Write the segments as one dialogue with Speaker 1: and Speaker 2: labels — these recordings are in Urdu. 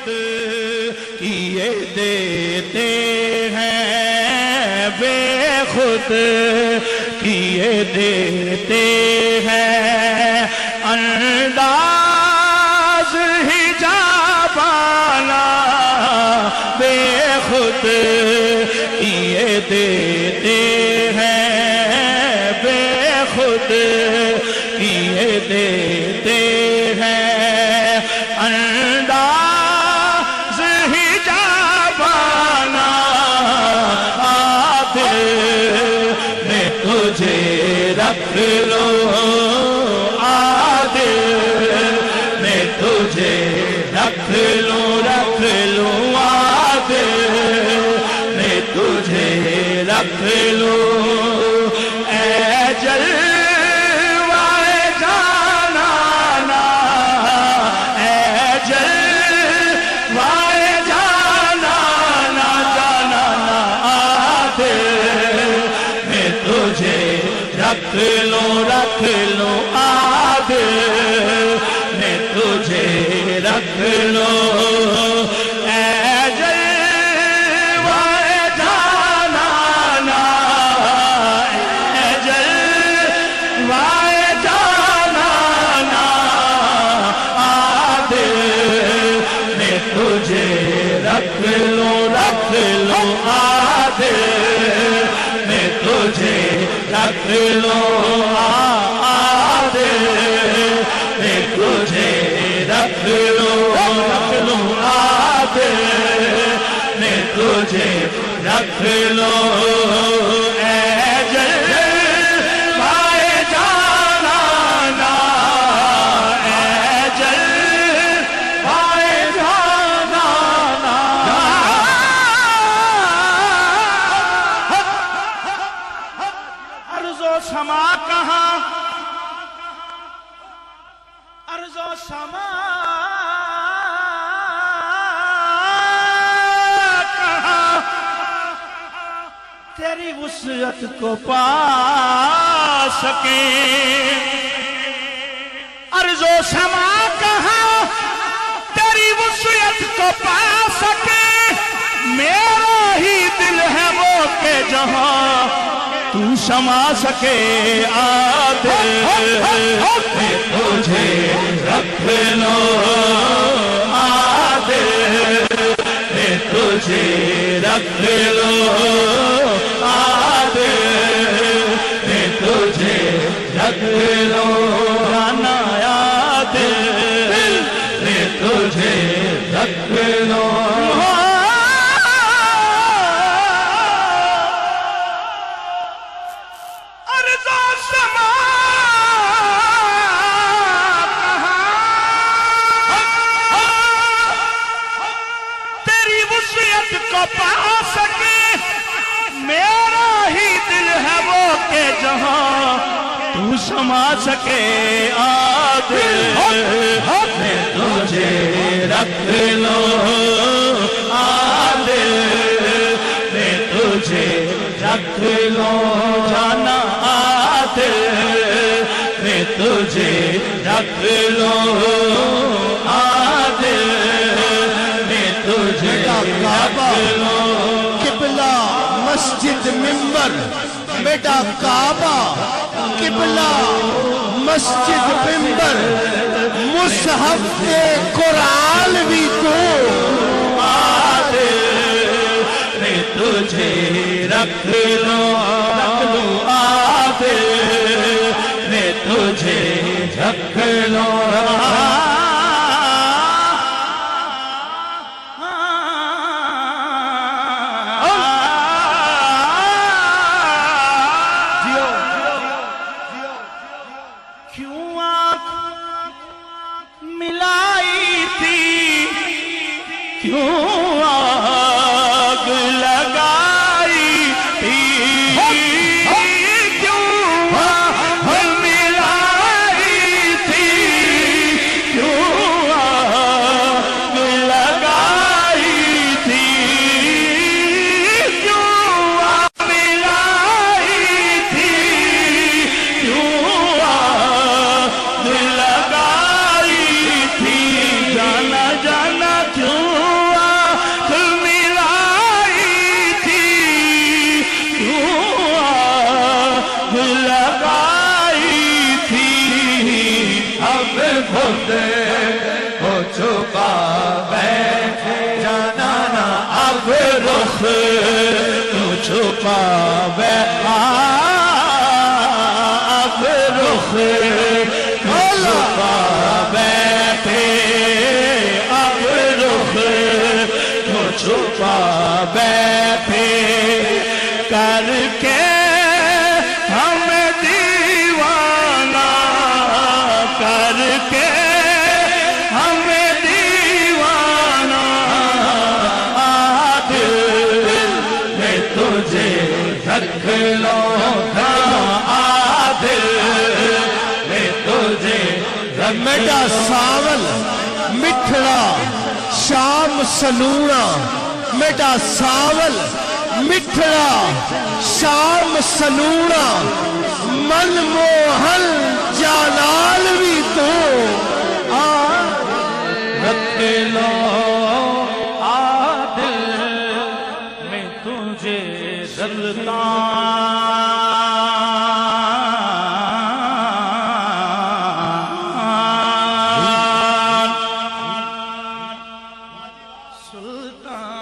Speaker 1: خود کیے دیتے ہیں، بے خود کیے دیتے ہیں، انداز حجابانہ بے خود کیے دیتے ہیں، بے خود کیے دیتے ہیں، انداز حجابانہ عادل میں تجھے رکھ لو، عادل میں تجھے رکھ لوں، رکھ لوں، عادل میں تجھے رکھ لوں، اے جلوائے جانانا، اے جلوائے جانانا، جانانا عادل میں تجھے رکھ لوں، رکھ لوں، عادل میں تجھے رکھ لوں، اے جلوائے جانانا، اے جلوائے جانانا عادل میں تجھے رکھ لوں، رکھ لوں، عادل میں تجھے رکھ لوں، عادل میں تجھے رکھ لوں، رکھ لوں، عادل میں تجھے رکھ لوں، اے جلوائے جانانا، اے جلوائے جانانا، ارض و سما کہاں، ارض و سما کہاں تیری وسعت کو پا سکیں، ارض و سما کہاں تیری وسعت کو پا سکیں، میرا ہی دل ہے وہ کہ جہاں تو سما سکے، عادل میں تجھے رکھ لوں، عادل میں تجھے رکھ لوں، عادل میں تجھے رکھ لوں، جانا عادل میں تجھے رکھ لوں، پا سکے، میرا ہی دل ہے وہ کہ جہاں تو سما سکے، عادل میں تجھے رکھ لوں، عادل میں تجھے رکھ لوں، جانا عادل میں تجھے رکھ لوں، عادل میں تجھے رکھ لوں،
Speaker 2: قبلہ مسجد منبر، بیٹا کعبہ قبلہ مسجد منبر، مصحف قرآن بھی تو،
Speaker 1: عادل میں تجھے رکھ لوں، عادل میں تجھے رکھ لوں، آگ لگائی تھی، کیوں آگ ملائی تھی، کیوں آگ لگائی تھی، کیوں آگ ملائی تھی، کیوں آگ لگائی تھی، جانا جانا کیوں چھپا بیٹھے جانا نا اب رخ تو چھپا بیٹھا اب رخ چھپا بیٹھے اب رخ تو چھپا بیٹھے کر کے ہمیں دیوانہ کر کے ہمیں دیوانہ دل میں تجھے رکھ لو دل میں تجھے
Speaker 2: میٹا ساول مٹھڑا شام سلونا میٹا ساول مٹھڑا شام سلونا من موہن جالال بھی تو
Speaker 1: رکھ لو دل میں تجھے سلطان سلطان سلطان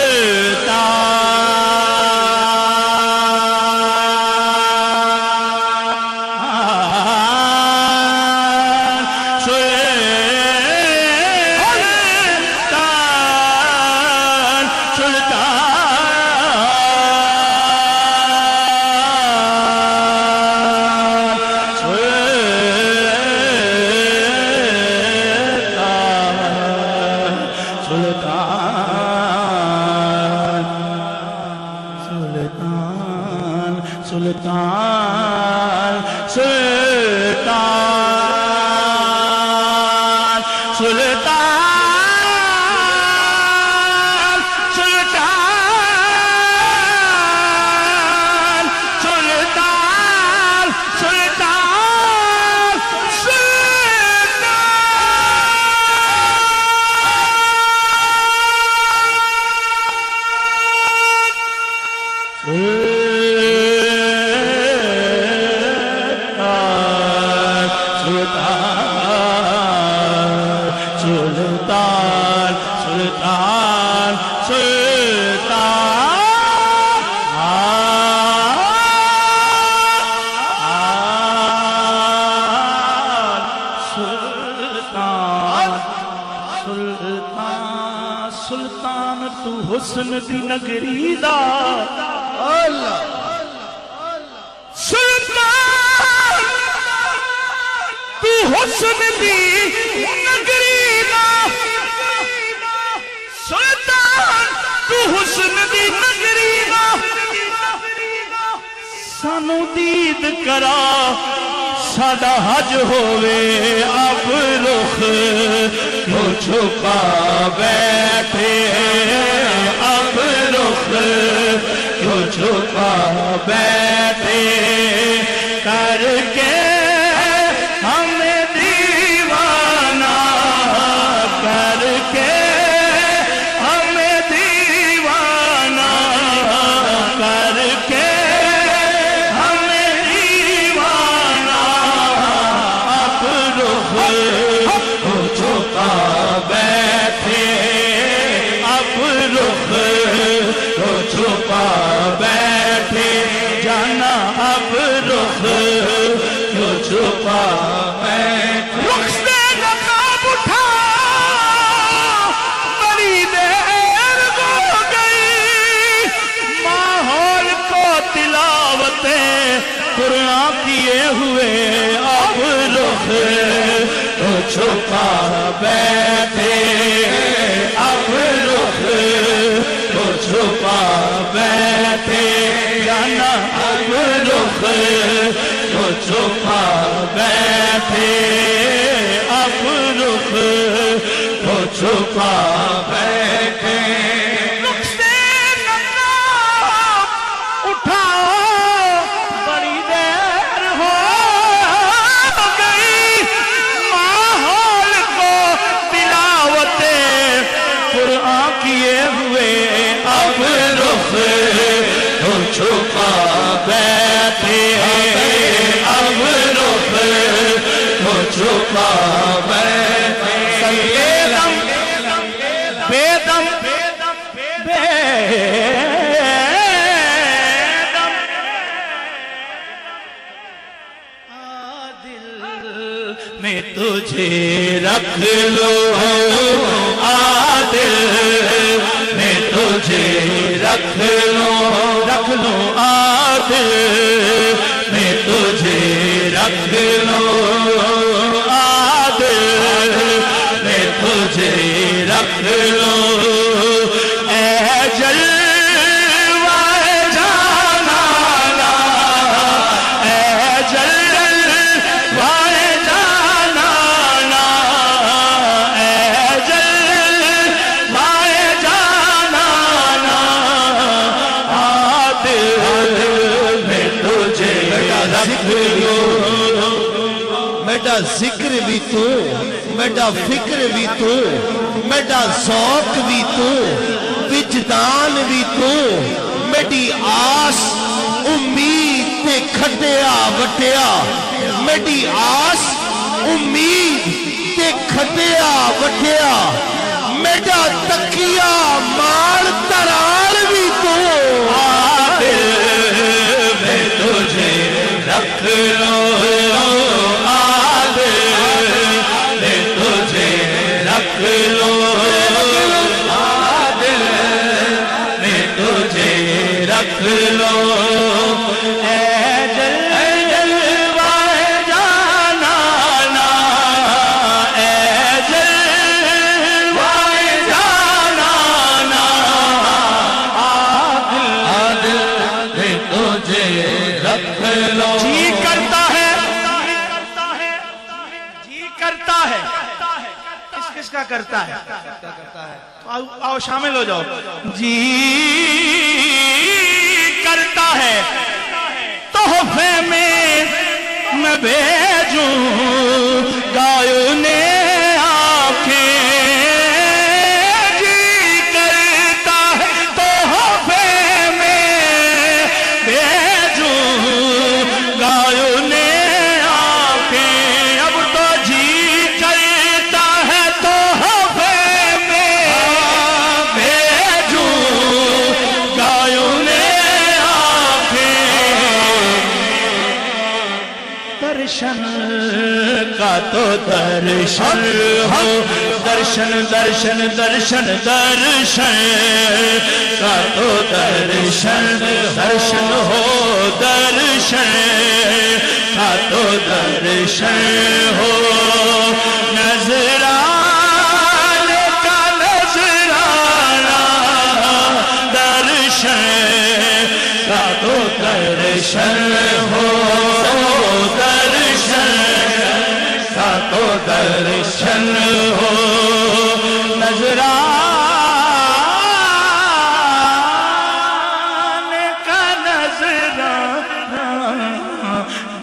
Speaker 1: سلطان سلطان سلطان سلطان سلطان سلطان سلطان تو حسن دی نگری دا
Speaker 2: اللہ
Speaker 1: سلطان تو حسن دی نگری دا سلطان تو حسن دی نگری دا سانو دید کرا ساڈا حج ہووے اب رخ تو چھپا بیٹھے اب رخ تو چھپا بیٹھے کر کے ہمیں دیوانہ کر کے ہمیں دیوانہ کر کے ہمیں دیوانہ اب رخ تو چھپا بیٹھے اب رخ تو چھپا بیٹھے جانا اب رخ تو چھپا بیٹھے رخ سے نقاب اٹھا بڑی دیر ہو گئی ماحول کو تلاوتیں قرآن کیے ہوئے اب رخ تو چھپا بیٹھے اب رخ تو چھپا بیٹھے جانا اب رخ تو چھپا بیٹھے
Speaker 2: چھپا بیٹھے
Speaker 1: نقصے نقاب اٹھاؤ بڑی دیر ہو گئی ماحول کو تلاوت قرآن کیے ہوئے
Speaker 2: اب رخ تو چھپا بیٹھے اب رخ تو چھپا بیٹھے
Speaker 1: بیدم دل میں تجھے
Speaker 2: رکھ لو عادل میں تجھے رکھ لو عادل میں تجھے رکھ لو عادل میں تجھے رکھ لو اے جلوہ جانانا اے جلوہ جانانا اے جلوہ جانانا عادل میں تجھے رکھ لو میڈا ذکر بھی تو میڈا فکر بھی تو میڈا ذوق بھی تو وجدان بھی تو میڈی آس امید تے کھٹیا وٹیا میڈی آس امید تے کھٹیا وٹیا میڈا تکیا مار ترار بھی تو عادل میں تجھے رکھ لو رکھ لو عادل میں تجھے رکھ لو اے جلوہ جانانا اے جلوہ جانانا عادل میں تجھے رکھ لو
Speaker 1: جی کرتا ہے جی کرتا ہے کس کا کرتا ہے آؤ شامل ہو جاؤ جی کرتا ہے تحفے میں بھیجوں گایونے آنکھیں جی کرتا ہے تحفے میں بھیجوں گایونے آنکھیں اب تو جی کرتا ہے تحفے میں بھیجوں گایونے درشن کا تو درشن ہو درشن درشن درشن درشن کا تو درشن درشن ہو درشن کا تو درشن ہو نظرانے کا نظرانہ درشن کا تو درشن ہو تو درشن ہو نظرانے کا نظرانہ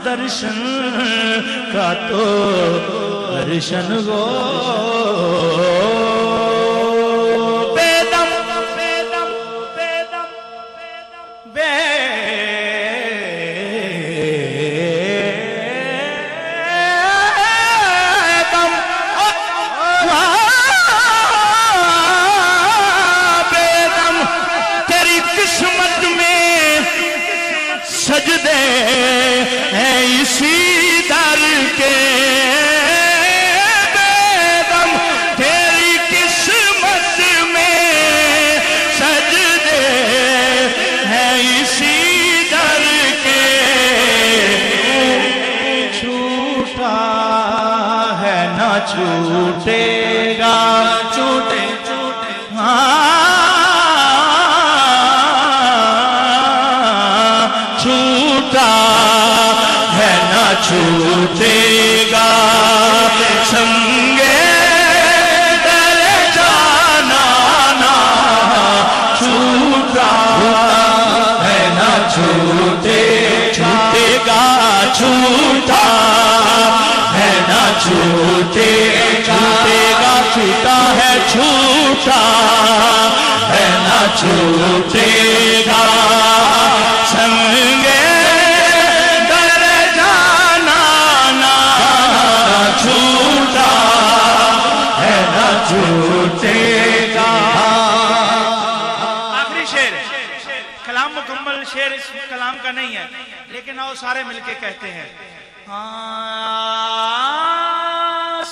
Speaker 1: درشن کا تو درشن ہو بیدم بیدم بیدم قسمت میں سجدے ہیں اسی در کے بیدم تیری قسمت میں سجدے ہیں اسی در کے چھوٹا ہے نہ چھوٹے گا چھوٹے چھوٹے چھوٹا ہے نہ چھوٹے گا سنگے درے
Speaker 2: چھوٹا ہے نہ چھوٹے گا سنگے در جانا نہ چھوٹا ہے نہ چھوٹے گا.
Speaker 1: آخری شعر کلام مکمل شعر اس کلام کا نہیں ہے لیکن آؤ سارے مل کے کہتے ہیں.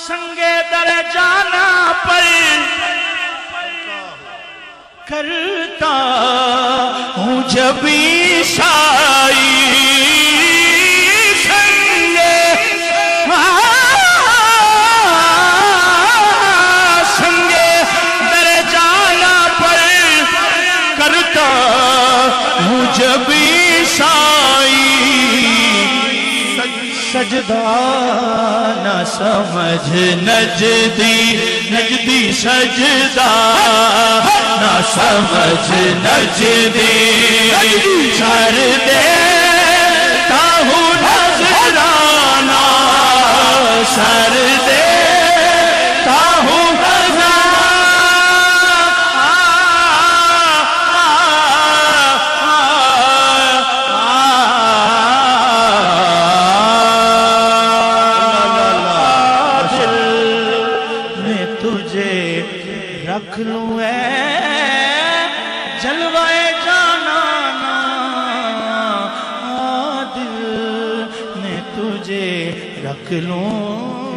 Speaker 1: سنگے در جانا پر کرتا
Speaker 2: ہوں جب عیسائی سنگے سنگے در جانا پر کرتا ہوں جب عیسائی سجدہ نہ سمجھ نجدی سجدہ نہ سمجھ نجدی سر دیتا ہوں نذرانہ سر دیتا ہوں
Speaker 1: رکھ لوں اے جلوائے جانا دل میں تجھے رکھ لوں